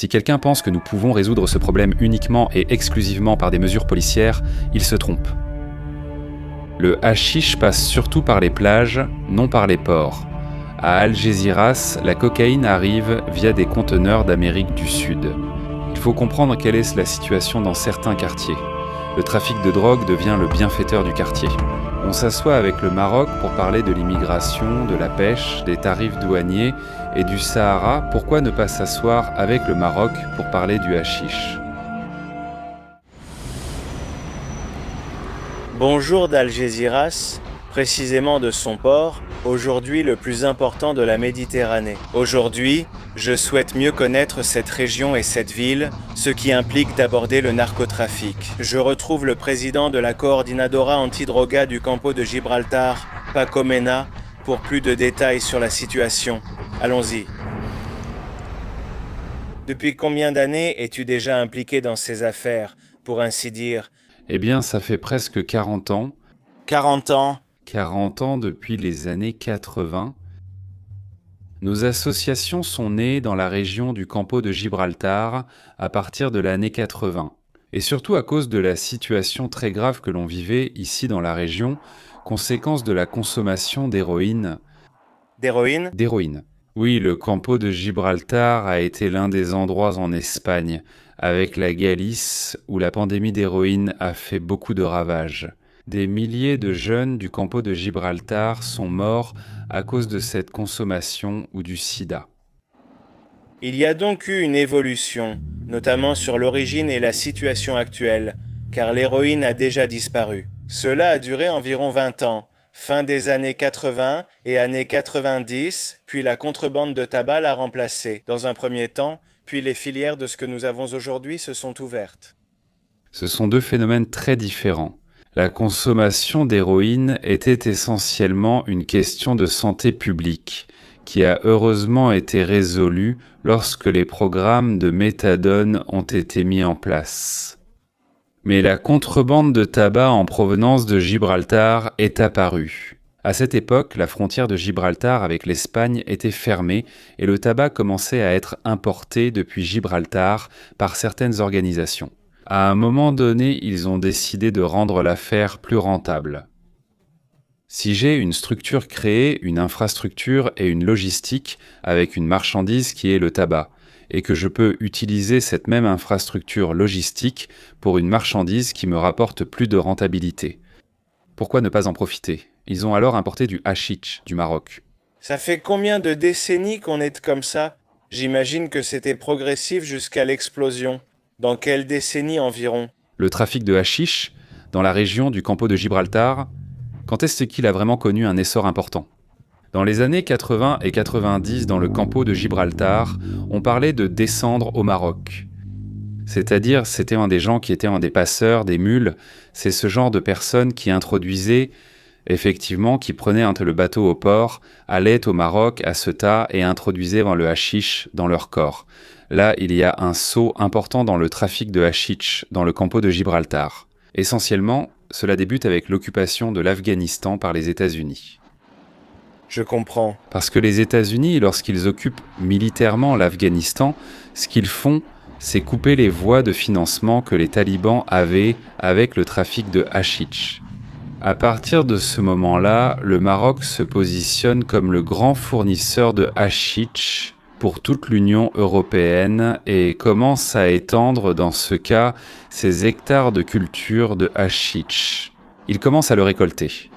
Si quelqu'un pense que nous pouvons résoudre ce problème uniquement et exclusivement par des mesures policières, il se trompe. Le hashish passe surtout par les plages, non par les ports. À Algeciras, la cocaïne arrive via des conteneurs d'Amérique du Sud. Il faut comprendre quelle est la situation dans certains quartiers. Le trafic de drogue devient le bienfaiteur du quartier. On s'assoit avec le Maroc pour parler de l'immigration, de la pêche, des tarifs douaniers et du Sahara. Pourquoi ne pas s'asseoir avec le Maroc pour parler du hashish ? Bonjour d'Algeciras, précisément de son port, aujourd'hui le plus important de la Méditerranée. Aujourd'hui, je souhaite mieux connaître cette région et cette ville, ce qui implique d'aborder le narcotrafic. Je retrouve le président de la Coordinadora Antidroga du Campo de Gibraltar, Paco Mena, pour plus de détails sur la situation. Allons-y. Depuis combien d'années es-tu déjà impliqué dans ces affaires, pour ainsi dire ? Eh bien, ça fait presque 40 ans. 40 ans. 40 ans depuis les années 80. Nos associations sont nées dans la région du Campo de Gibraltar à partir de l'année 80. Et surtout à cause de la situation très grave que l'on vivait ici dans la région, conséquence de la consommation d'héroïne. D'héroïne. Oui, le Campo de Gibraltar a été l'un des endroits en Espagne, avec la Galice, où la pandémie d'héroïne a fait beaucoup de ravages. Des milliers de jeunes du Campo de Gibraltar sont morts à cause de cette consommation ou du sida. Il y a donc eu une évolution, notamment sur l'origine et la situation actuelle, car l'héroïne a déjà disparu. Cela a duré environ 20 ans, fin des années 80 et années 90, puis la contrebande de tabac l'a remplacée. Dans un premier temps, puis les filières de ce que nous avons aujourd'hui se sont ouvertes. Ce sont deux phénomènes très différents. La consommation d'héroïne était essentiellement une question de santé publique, qui a heureusement été résolue lorsque les programmes de méthadone ont été mis en place. Mais la contrebande de tabac en provenance de Gibraltar est apparue. À cette époque, la frontière de Gibraltar avec l'Espagne était fermée et le tabac commençait à être importé depuis Gibraltar par certaines organisations. À un moment donné, ils ont décidé de rendre l'affaire plus rentable. Si j'ai une structure créée, une infrastructure et une logistique avec une marchandise qui est le tabac, et que je peux utiliser cette même infrastructure logistique pour une marchandise qui me rapporte plus de rentabilité, pourquoi ne pas en profiter ? Ils ont alors importé du hashish du Maroc. Ça fait combien de décennies qu'on est comme ça ? J'imagine que c'était progressif jusqu'à l'explosion. Dans quelle décennie environ ? Le trafic de hashish dans la région du Campo de Gibraltar, quand est-ce qu'il a vraiment connu un essor important ? Dans les années 80 et 90, dans le Campo de Gibraltar, on parlait de descendre au Maroc. C'est-à-dire, c'était des gens qui étaient des passeurs, des mules. C'est ce genre de personnes qui introduisaient, effectivement, qui prenaient le bateau au port, allaient au Maroc, à Ceuta, et introduisaient le hashish dans leur corps. Là, il y a un saut important dans le trafic de hashish dans le Campo de Gibraltar. Essentiellement, cela débute avec l'occupation de l'Afghanistan par les États-Unis. Je comprends. Parce que les États-Unis, lorsqu'ils occupent militairement l'Afghanistan, ce qu'ils font, c'est couper les voies de financement que les talibans avaient avec le trafic de hashish. À partir de ce moment-là, le Maroc se positionne comme le grand fournisseur de hashish pour toute l'Union européenne et commence à étendre dans ce cas ses hectares de culture de hashish. Il commence à le récolter.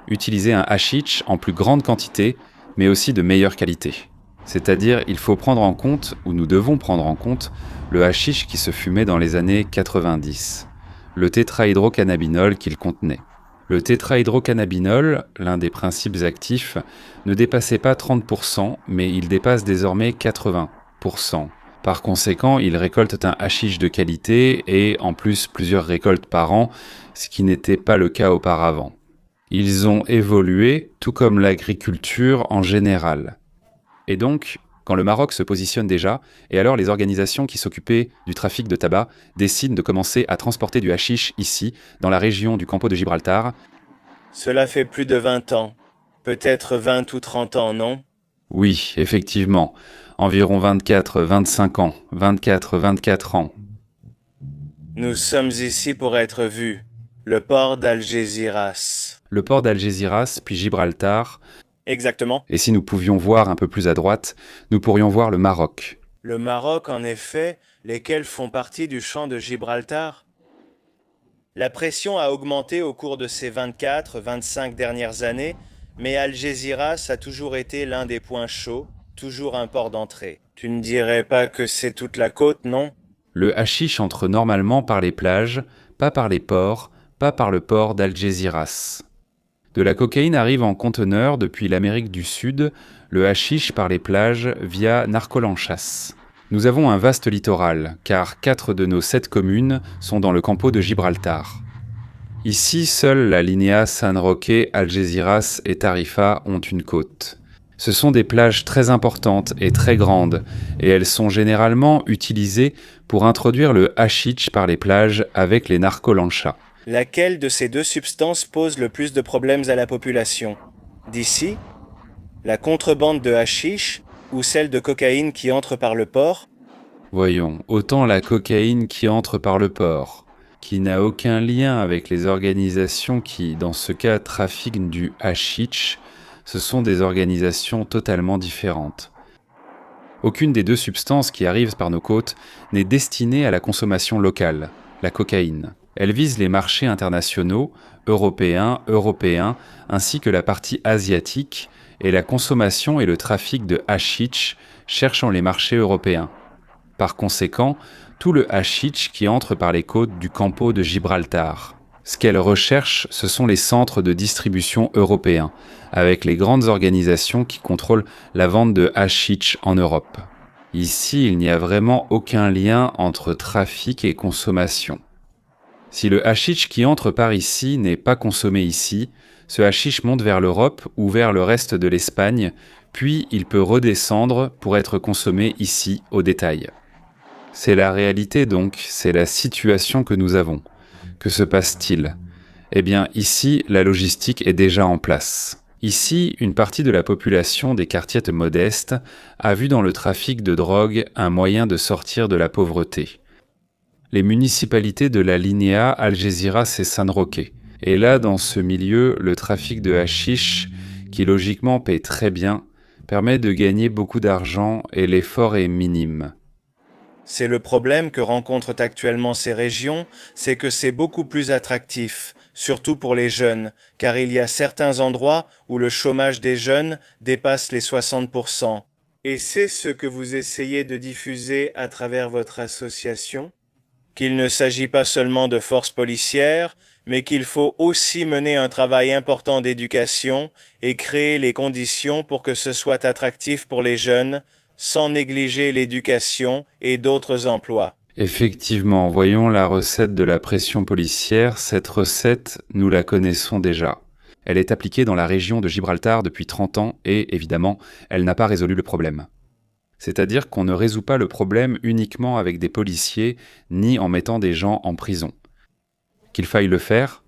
Utiliser un hashish en plus grande quantité, mais aussi de meilleure qualité. C'est-à-dire, il faut prendre en compte, ou nous devons prendre en compte, le hashish qui se fumait dans les années 90, le tétrahydrocannabinol qu'il contenait. Le tétrahydrocannabinol, l'un des principes actifs, ne dépassait pas 30%, mais il dépasse désormais 80%. Par conséquent, ils récoltent un hashish de qualité et en plus plusieurs récoltes par an, ce qui n'était pas le cas auparavant. Ils ont évolué, tout comme l'agriculture en général. Et donc, quand le Maroc se positionne déjà, et alors les organisations qui s'occupaient du trafic de tabac décident de commencer à transporter du hashish ici, dans la région du Campo de Gibraltar. Cela fait plus de 20 ans. Peut-être 20 ou 30 ans, non ? Oui, effectivement. environ 24 ans, 24 ans. Nous sommes ici pour être vus. Le port d'Algésiras. Le port d'Algésiras, puis Gibraltar. Exactement. Et si nous pouvions voir un peu plus à droite, nous pourrions voir le Maroc. Le Maroc, en effet, lesquels font partie du champ de Gibraltar. La pression a augmenté au cours de ces 24-25 dernières années, mais Algésiras a toujours été l'un des points chauds, toujours un port d'entrée. Tu ne dirais pas que c'est toute la côte, non? Le hashish entre normalement par les plages, pas par les ports, pas par le port d'Algésiras. De la cocaïne arrive en conteneur depuis l'Amérique du Sud, le hashish par les plages via Narcolanchas. Nous avons un vaste littoral, car 4 de nos 7 communes sont dans le campo de Gibraltar. Ici, seule la linéa San Roque, Algésiras et Tarifa ont une côte. Ce sont des plages très importantes et très grandes, et elles sont généralement utilisées pour introduire le hashish par les plages avec les narcolanchas. Laquelle de ces deux substances pose le plus de problèmes à la population? D'ici, la contrebande de hashish ou celle de cocaïne qui entre par le port? Voyons, autant la cocaïne qui entre par le port, qui n'a aucun lien avec les organisations qui, dans ce cas, trafiquent du hashish, ce sont des organisations totalement différentes. Aucune des deux substances qui arrivent par nos côtes n'est destinée à la consommation locale, la cocaïne. Elle vise les marchés internationaux, européens, ainsi que la partie asiatique, et la consommation et le trafic de hashish cherchant les marchés européens. Par conséquent, tout le hashish qui entre par les côtes du campo de Gibraltar. Ce qu'elle recherche, ce sont les centres de distribution européens, avec les grandes organisations qui contrôlent la vente de hashish en Europe. Ici, il n'y a vraiment aucun lien entre trafic et consommation. Si le hashish qui entre par ici n'est pas consommé ici, ce hashish monte vers l'Europe ou vers le reste de l'Espagne, puis il peut redescendre pour être consommé ici au détail. C'est la réalité donc, c'est la situation que nous avons. Que se passe-t-il? Eh bien, ici, la logistique est déjà en place. Ici, une partie de la population des quartiers modestes a vu dans le trafic de drogue un moyen de sortir de la pauvreté. Les municipalités de la Linéa, Algésiras et San Roque. Et là, dans ce milieu, le trafic de hashish, qui logiquement paie très bien, permet de gagner beaucoup d'argent et l'effort est minime. C'est le problème que rencontrent actuellement ces régions, c'est que c'est beaucoup plus attractif, surtout pour les jeunes, car il y a certains endroits où le chômage des jeunes dépasse les 60%. Et c'est ce que vous essayez de diffuser à travers votre association? Qu'il ne s'agit pas seulement de forces policières, mais qu'il faut aussi mener un travail important d'éducation et créer les conditions pour que ce soit attractif pour les jeunes, sans négliger l'éducation et d'autres emplois. Effectivement, voyons la recette de la pression policière. Cette recette, nous la connaissons déjà. Elle est appliquée dans la région de Gibraltar depuis 30 ans et, évidemment, elle n'a pas résolu le problème. C'est-à-dire qu'on ne résout pas le problème uniquement avec des policiers, ni en mettant des gens en prison. Qu'il faille le faire,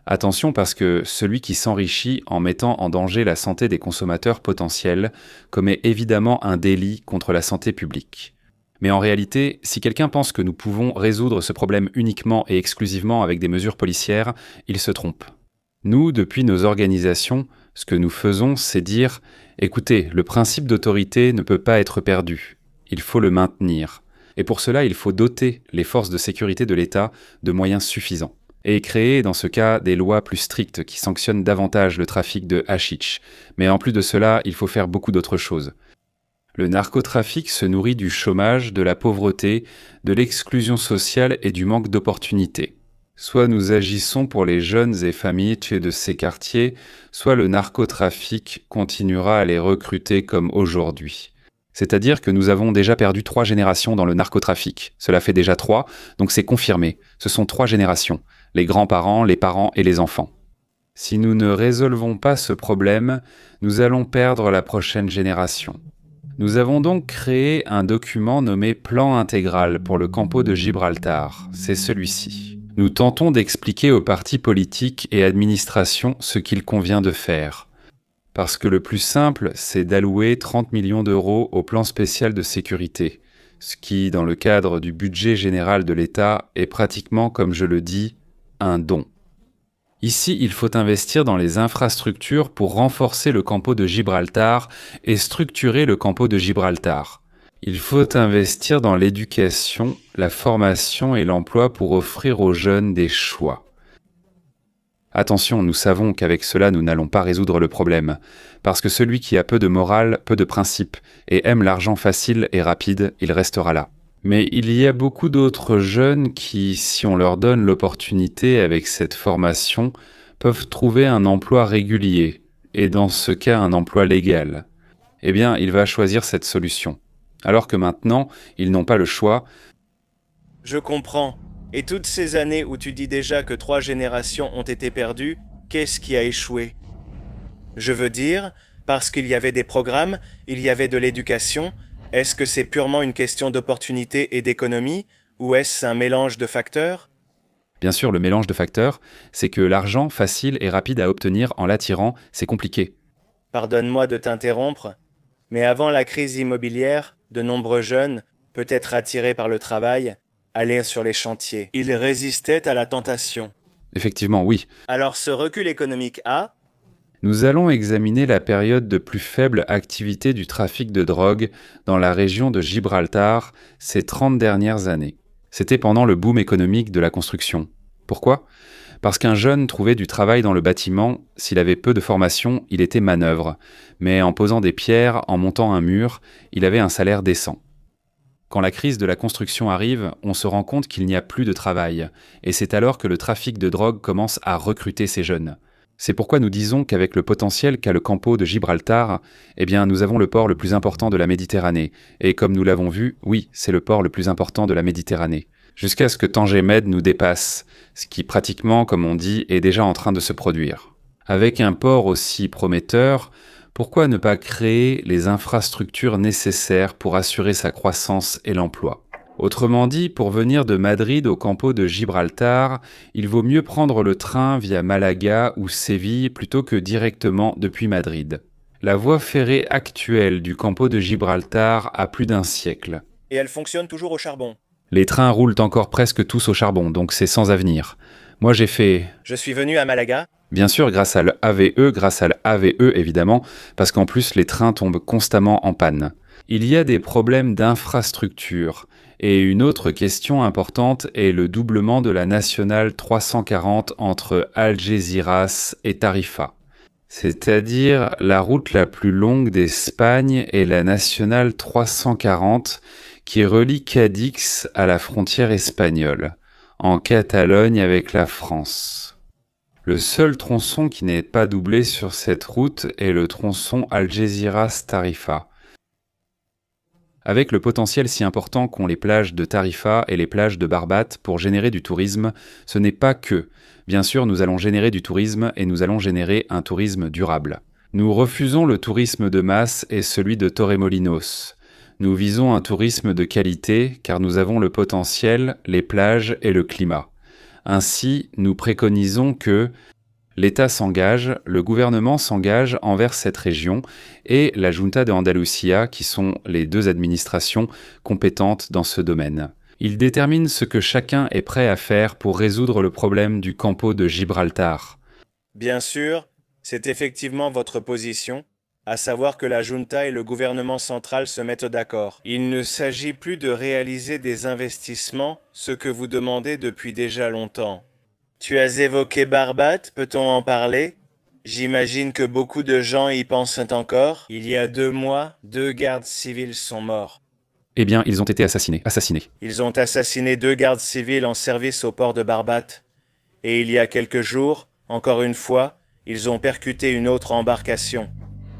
attention parce que celui qui s'enrichit en mettant en danger la santé des consommateurs potentiels commet évidemment un délit contre la santé publique. Mais en réalité, si quelqu'un pense que nous pouvons résoudre ce problème uniquement et exclusivement avec des mesures policières, il se trompe. Nous, depuis nos organisations, ce que nous faisons, c'est dire « Écoutez, le principe d'autorité ne peut pas être perdu. Il faut le maintenir. Et pour cela, il faut doter les forces de sécurité de l'État de moyens suffisants. Et créer, dans ce cas, des lois plus strictes qui sanctionnent davantage le trafic de hashish. Mais en plus de cela, il faut faire beaucoup d'autres choses. Le narcotrafic se nourrit du chômage, de la pauvreté, de l'exclusion sociale et du manque d'opportunités. Soit nous agissons pour les jeunes et familles de ces quartiers, soit le narcotrafic continuera à les recruter comme aujourd'hui. C'est-à-dire que nous avons déjà perdu 3 générations dans le narcotrafic. Cela fait déjà 3, donc c'est confirmé. Ce sont 3 générations. Les grands-parents, les parents et les enfants. Si nous ne résolvons pas ce problème, nous allons perdre la prochaine génération. Nous avons donc créé un document nommé Plan intégral pour le campo de Gibraltar. C'est celui-ci. Nous tentons d'expliquer aux partis politiques et administrations ce qu'il convient de faire. Parce que le plus simple, c'est d'allouer 30 millions d'euros au plan spécial de sécurité, ce qui, dans le cadre du budget général de l'État, est pratiquement, comme je le dis, un don. Ici, il faut investir dans les infrastructures pour renforcer le campo de Gibraltar et structurer le campo de Gibraltar. Il faut investir dans l'éducation, la formation et l'emploi pour offrir aux jeunes des choix. Attention, nous savons qu'avec cela, nous n'allons pas résoudre le problème, parce que celui qui a peu de morale, peu de principe, et aime l'argent facile et rapide, il restera là. Mais il y a beaucoup d'autres jeunes qui, si on leur donne l'opportunité avec cette formation, peuvent trouver un emploi régulier, et dans ce cas un emploi légal. Eh bien, il va choisir cette solution. Alors que maintenant, ils n'ont pas le choix. Je comprends. Et toutes ces années où tu dis déjà que 3 générations ont été perdues, qu'est-ce qui a échoué? Je veux dire, parce qu'il y avait des programmes, il y avait de l'éducation, est-ce que c'est purement une question d'opportunité et d'économie, ou est-ce un mélange de facteurs? Bien sûr, le mélange de facteurs, c'est que l'argent facile et rapide à obtenir en l'attirant, c'est compliqué. Pardonne-moi de t'interrompre, mais avant la crise immobilière, de nombreux jeunes, peut-être attirés par le travail, allaient sur les chantiers. Ils résistaient à la tentation. Effectivement, oui. Alors ce recul économique a... Nous allons examiner la période de plus faible activité du trafic de drogue dans la région de Gibraltar ces 30 dernières années. C'était pendant le boom économique de la construction. Pourquoi ? Parce qu'un jeune trouvait du travail dans le bâtiment, s'il avait peu de formation, il était manœuvre. Mais en posant des pierres, en montant un mur, il avait un salaire décent. Quand la crise de la construction arrive, on se rend compte qu'il n'y a plus de travail. Et c'est alors que le trafic de drogue commence à recruter ces jeunes. C'est pourquoi nous disons qu'avec le potentiel qu'a le campo de Gibraltar, eh bien nous avons le port le plus important de la Méditerranée. Et comme nous l'avons vu, oui, c'est le port le plus important de la Méditerranée. Jusqu'à ce que Tanger Med nous dépasse, ce qui pratiquement, comme on dit, est déjà en train de se produire. Avec un port aussi prometteur, pourquoi ne pas créer les infrastructures nécessaires pour assurer sa croissance et l'emploi ? Autrement dit, pour venir de Madrid au campo de Gibraltar, il vaut mieux prendre le train via Malaga ou Séville plutôt que directement depuis Madrid. La voie ferrée actuelle du campo de Gibraltar a plus d'un siècle. Et elle fonctionne toujours au charbon. Les trains roulent encore presque tous au charbon, donc c'est sans avenir. Moi j'ai fait... Je suis venu à Malaga. Bien sûr, grâce à l'AVE évidemment, parce qu'en plus les trains tombent constamment en panne. Il y a des problèmes d'infrastructure. Et une autre question importante est le doublement de la nationale 340 entre Algeciras et Tarifa. C'est-à-dire la route la plus longue d'Espagne est la nationale 340 qui relie Cadix à la frontière espagnole, en Catalogne avec la France. Le seul tronçon qui n'est pas doublé sur cette route est le tronçon Algeciras-Tarifa. Avec le potentiel si important qu'ont les plages de Tarifa et les plages de Barbate pour générer du tourisme, ce n'est pas que. Bien sûr, nous allons générer du tourisme et nous allons générer un tourisme durable. Nous refusons le tourisme de masse et celui de Torremolinos. Nous visons un tourisme de qualité car nous avons le potentiel, les plages et le climat. Ainsi, nous préconisons que l'État s'engage, le gouvernement s'engage envers cette région et la Junta de Andalucía, qui sont les deux administrations compétentes dans ce domaine. Ils déterminent ce que chacun est prêt à faire pour résoudre le problème du campo de Gibraltar. Bien sûr, c'est effectivement votre position, à savoir que la Junta et le gouvernement central se mettent d'accord. Il ne s'agit plus de réaliser des investissements, ce que vous demandez depuis déjà longtemps. Tu as évoqué Barbate, peut-on en parler? J'imagine que beaucoup de gens y pensent encore. Il y a 2 mois, 2 gardes civils sont morts. Eh bien, ils ont été assassinés. Ils ont assassiné 2 gardes civils en service au port de Barbate. Et il y a quelques jours, encore une fois, ils ont percuté une autre embarcation.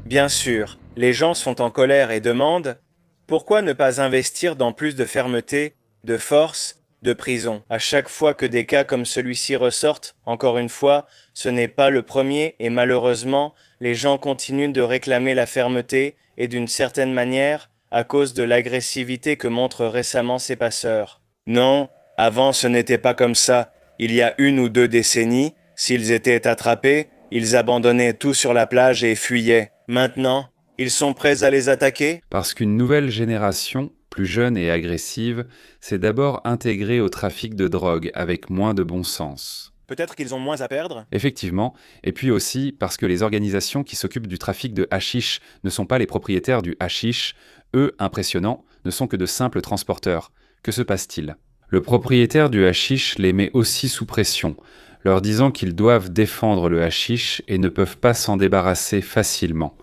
Bien sûr, les gens sont en colère et demandent « Pourquoi ne pas investir dans plus de fermeté, de force, de prison ?» À chaque fois que des cas comme celui-ci ressortent, encore une fois, ce n'est pas le premier et malheureusement, les gens continuent de réclamer la fermeté et d'une certaine manière, à cause de l'agressivité que montrent récemment ces passeurs. Non, avant ce n'était pas comme ça. Il y a 1 ou 2 décennies, s'ils étaient attrapés, Ils abandonnaient tout sur la plage et fuyaient. Maintenant, ils sont prêts à les attaquer? Parce qu'une nouvelle génération, plus jeune et agressive, s'est d'abord intégrée au trafic de drogue avec moins de bon sens. Peut-être qu'ils ont moins à perdre? Effectivement, et puis aussi parce que les organisations qui s'occupent du trafic de hashish ne sont pas les propriétaires du hashish, eux, impressionnants, ne sont que de simples transporteurs. Que se passe-t-il? Le propriétaire du hashish les met aussi sous pression, leur disant qu'ils doivent défendre le hashish et ne peuvent pas s'en débarrasser facilement.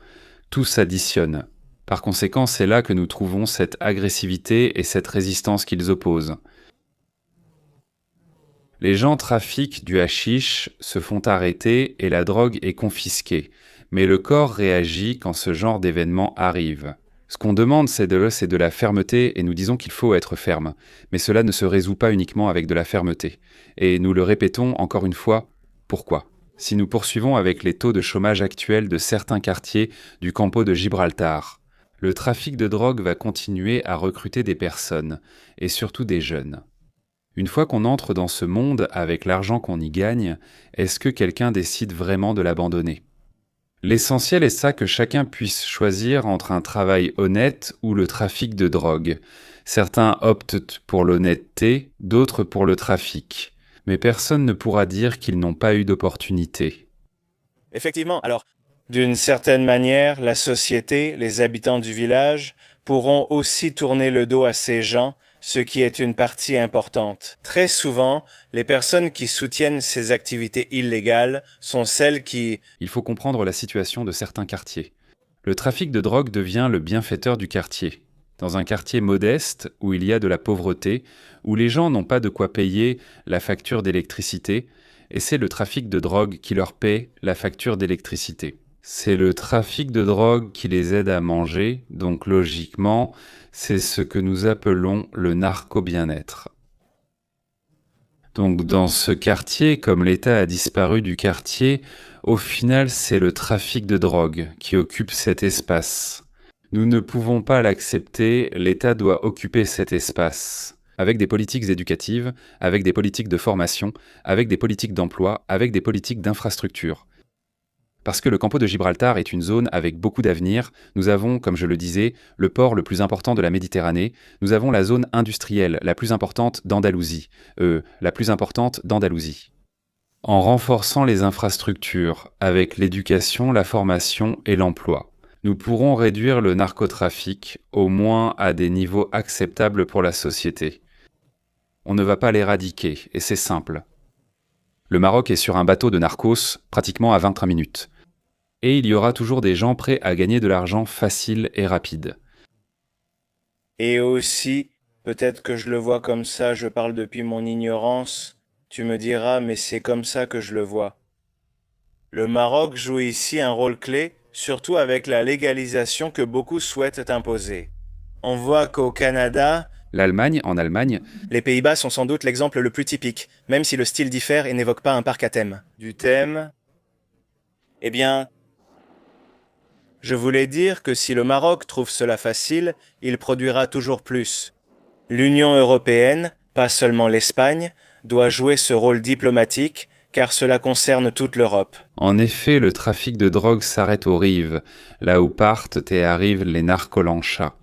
Tout s'additionne. Par conséquent, c'est là que nous trouvons cette agressivité et cette résistance qu'ils opposent. Les gens trafiquent du hashish, se font arrêter et la drogue est confisquée. Mais le corps réagit quand ce genre d'événement arrive. Ce qu'on demande, c'est de la fermeté et nous disons qu'il faut être ferme. Mais cela ne se résout pas uniquement avec de la fermeté. Et nous le répétons encore une fois, pourquoi? Si nous poursuivons avec les taux de chômage actuels de certains quartiers du campo de Gibraltar, le trafic de drogue va continuer à recruter des personnes, et surtout des jeunes. Une fois qu'on entre dans ce monde avec l'argent qu'on y gagne, est-ce que quelqu'un décide vraiment de l'abandonner? L'essentiel est ça que chacun puisse choisir entre un travail honnête ou le trafic de drogue. Certains optent pour l'honnêteté, d'autres pour le trafic. Mais personne ne pourra dire qu'ils n'ont pas eu d'opportunité. Effectivement, alors, d'une certaine manière, la société, les habitants du village, pourront aussi tourner le dos à ces gens, ce qui est une partie importante. Très souvent, les personnes qui soutiennent ces activités illégales sont celles qui... Il faut comprendre la situation de certains quartiers. Le trafic de drogue devient le bienfaiteur du quartier. Dans un quartier modeste, où il y a de la pauvreté, où les gens n'ont pas de quoi payer la facture d'électricité, et c'est le trafic de drogue qui leur paie la facture d'électricité. C'est le trafic de drogue qui les aide à manger, donc logiquement, c'est ce que nous appelons le narco-bien-être. Donc dans ce quartier, comme l'État a disparu du quartier, au final c'est le trafic de drogue qui occupe cet espace. Nous ne pouvons pas l'accepter, l'État doit occuper cet espace. Avec des politiques éducatives, avec des politiques de formation, avec des politiques d'emploi, avec des politiques d'infrastructure. Parce que le campo de Gibraltar est une zone avec beaucoup d'avenir, nous avons, comme je le disais, le port le plus important de la Méditerranée, nous avons la zone industrielle la plus importante d'Andalousie, En renforçant les infrastructures, avec l'éducation, la formation et l'emploi, nous pourrons réduire le narcotrafic, au moins à des niveaux acceptables pour la société. On ne va pas l'éradiquer, et c'est simple. Le Maroc est sur un bateau de narcos pratiquement à 20 minutes. Et il y aura toujours des gens prêts à gagner de l'argent facile et rapide. Et aussi, peut-être que je le vois comme ça, je parle depuis mon ignorance, tu me diras, mais c'est comme ça que je le vois. Le Maroc joue ici un rôle clé, surtout avec la légalisation que beaucoup souhaitent imposer. On voit qu'au Canada, En Allemagne, les Pays-Bas sont sans doute l'exemple le plus typique, même si le style diffère et n'évoque pas un parc à thème. Du thème? Eh bien, je voulais dire que si le Maroc trouve cela facile, il produira toujours plus. L'Union européenne, pas seulement l'Espagne, doit jouer ce rôle diplomatique, car cela concerne toute l'Europe. En effet, le trafic de drogue s'arrête aux rives, là où partent et arrivent les narcolanchas.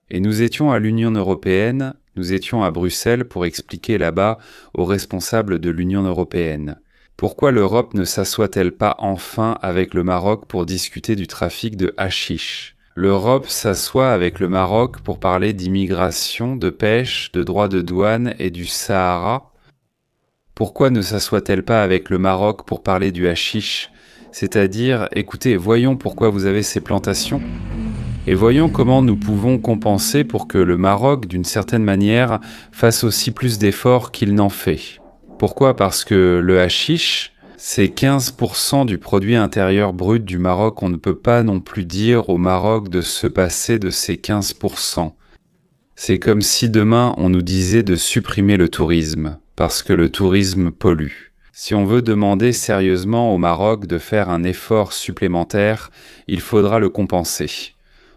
Et nous étions à l'Union européenne, nous étions à Bruxelles pour expliquer là-bas aux responsables de l'Union européenne. Pourquoi l'Europe ne s'assoit-elle pas enfin avec le Maroc pour discuter du trafic de hashish? L'Europe s'assoit avec le Maroc pour parler d'immigration, de pêche, de droits de douane et du Sahara? Pourquoi ne s'assoit-elle pas avec le Maroc pour parler du hashish? C'est-à-dire, écoutez, voyons pourquoi vous avez ces plantations et voyons comment nous pouvons compenser pour que le Maroc, d'une certaine manière, fasse aussi plus d'efforts qu'il n'en fait. Pourquoi? Parce que le hashish, c'est 15% du produit intérieur brut du Maroc. On ne peut pas non plus dire au Maroc de se passer de ces 15%. C'est comme si demain on nous disait de supprimer le tourisme, parce que le tourisme pollue. Si on veut demander sérieusement au Maroc de faire un effort supplémentaire, il faudra le compenser.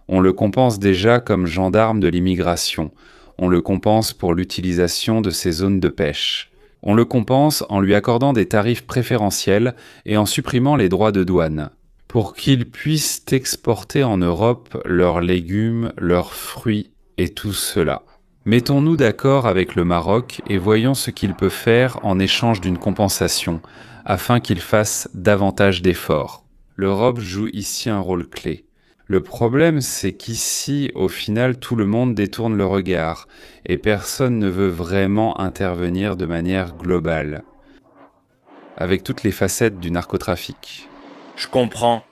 On le compense déjà comme gendarme de l'immigration. On le compense pour l'utilisation de ces zones de pêche. On le compense en lui accordant des tarifs préférentiels et en supprimant les droits de douane, pour qu'ils puissent exporter en Europe leurs légumes, leurs fruits et tout cela. Mettons-nous d'accord avec le Maroc et voyons ce qu'il peut faire en échange d'une compensation, afin qu'il fasse davantage d'efforts. L'Europe joue ici un rôle clé. Le problème, c'est qu'ici, au final, tout le monde détourne le regard, et personne ne veut vraiment intervenir de manière globale, avec toutes les facettes du narcotrafic. Je comprends.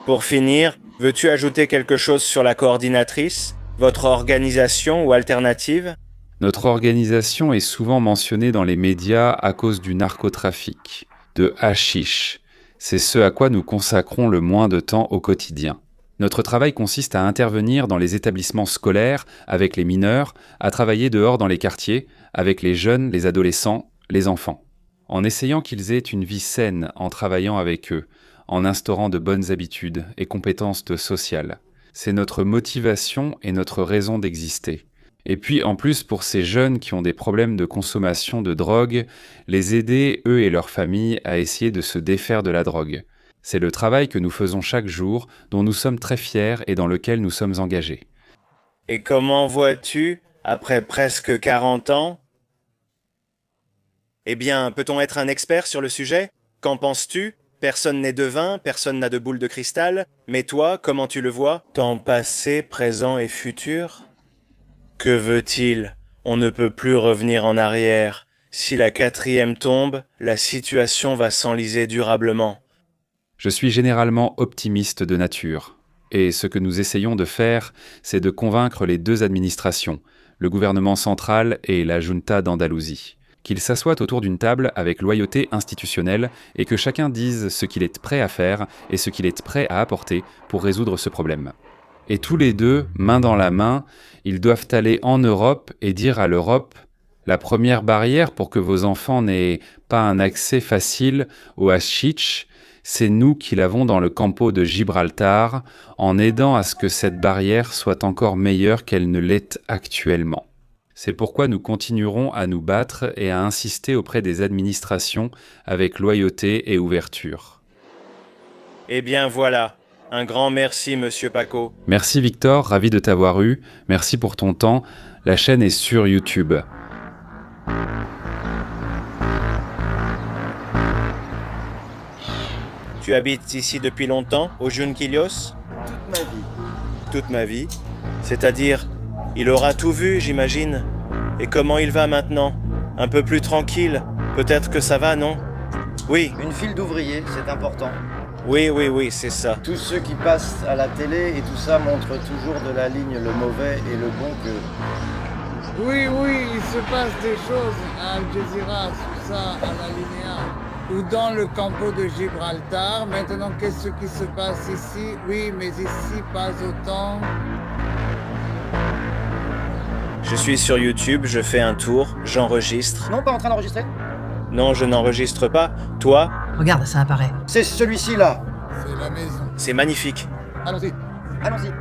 Pour finir, veux-tu ajouter quelque chose sur la coordinatrice, votre organisation ou alternative? Notre organisation est souvent mentionnée dans les médias à cause du narcotrafic, de hashish. C'est ce à quoi nous consacrons le moins de temps au quotidien. Notre travail consiste à intervenir dans les établissements scolaires avec les mineurs, à travailler dehors dans les quartiers, avec les jeunes, les adolescents, les enfants, en essayant qu'ils aient une vie saine en travaillant avec eux, en instaurant de bonnes habitudes et compétences sociales. C'est notre motivation et notre raison d'exister. Et puis en plus pour ces jeunes qui ont des problèmes de consommation de drogue, les aider, eux et leurs familles, à essayer de se défaire de la drogue. C'est le travail que nous faisons chaque jour, dont nous sommes très fiers et dans lequel nous sommes engagés. Et comment vois-tu, après presque 40 ans? Eh bien, peut-on être un expert sur le sujet? Qu'en penses-tu? Personne n'est devin, personne n'a de boule de cristal, mais toi, comment tu le vois? Temps passé, présent et futur? Que veut-il? On ne peut plus revenir en arrière. Si la 4e tombe, la situation va s'enliser durablement. Je suis généralement optimiste de nature, et ce que nous essayons de faire, c'est de convaincre les deux administrations, le gouvernement central et la junta d'Andalousie, qu'ils s'assoient autour d'une table avec loyauté institutionnelle et que chacun dise ce qu'il est prêt à faire et ce qu'il est prêt à apporter pour résoudre ce problème. Et tous les deux, main dans la main, ils doivent aller en Europe et dire à l'Europe « La première barrière pour que vos enfants n'aient pas un accès facile au hashish, c'est nous qui l'avons dans le campo de Gibraltar, en aidant à ce que cette barrière soit encore meilleure qu'elle ne l'est actuellement. C'est pourquoi nous continuerons à nous battre et à insister auprès des administrations avec loyauté et ouverture. » Eh bien voilà. Un grand merci, Monsieur Paco. Merci Victor, ravi de t'avoir eu. Merci pour ton temps. La chaîne est sur YouTube. Tu habites ici depuis longtemps, au Junquillos? Toute ma vie. Toute ma vie. C'est-à-dire, il aura tout vu, j'imagine. Et comment il va maintenant? Un peu plus tranquille? Peut-être que ça va, non? Oui. Une file d'ouvriers, c'est important. Oui, c'est ça. Tous ceux qui passent à la télé et tout ça montrent toujours de la ligne le mauvais et le bon que... Oui, il se passe des choses à Al Jazeera, tout ça, à l'Alinéa, ou dans le campo de Gibraltar. Maintenant, qu'est-ce qui se passe ici? Oui, mais ici, pas autant. Je suis sur YouTube, je fais un tour, j'enregistre. Non, pas en train d'enregistrer? Non, je n'enregistre pas. Toi? Regarde, ça apparaît. C'est celui-ci là. C'est la maison. C'est magnifique. Allons-y. Allons-y.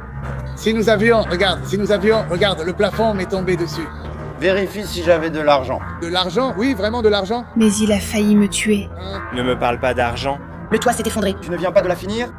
Si nous avions, regarde, le plafond m'est tombé dessus. Vérifie si j'avais de l'argent. De l'argent? Oui, vraiment de l'argent? Mais il a failli me tuer. Ne me parle pas d'argent. Le toit s'est effondré. Tu ne viens pas de la finir?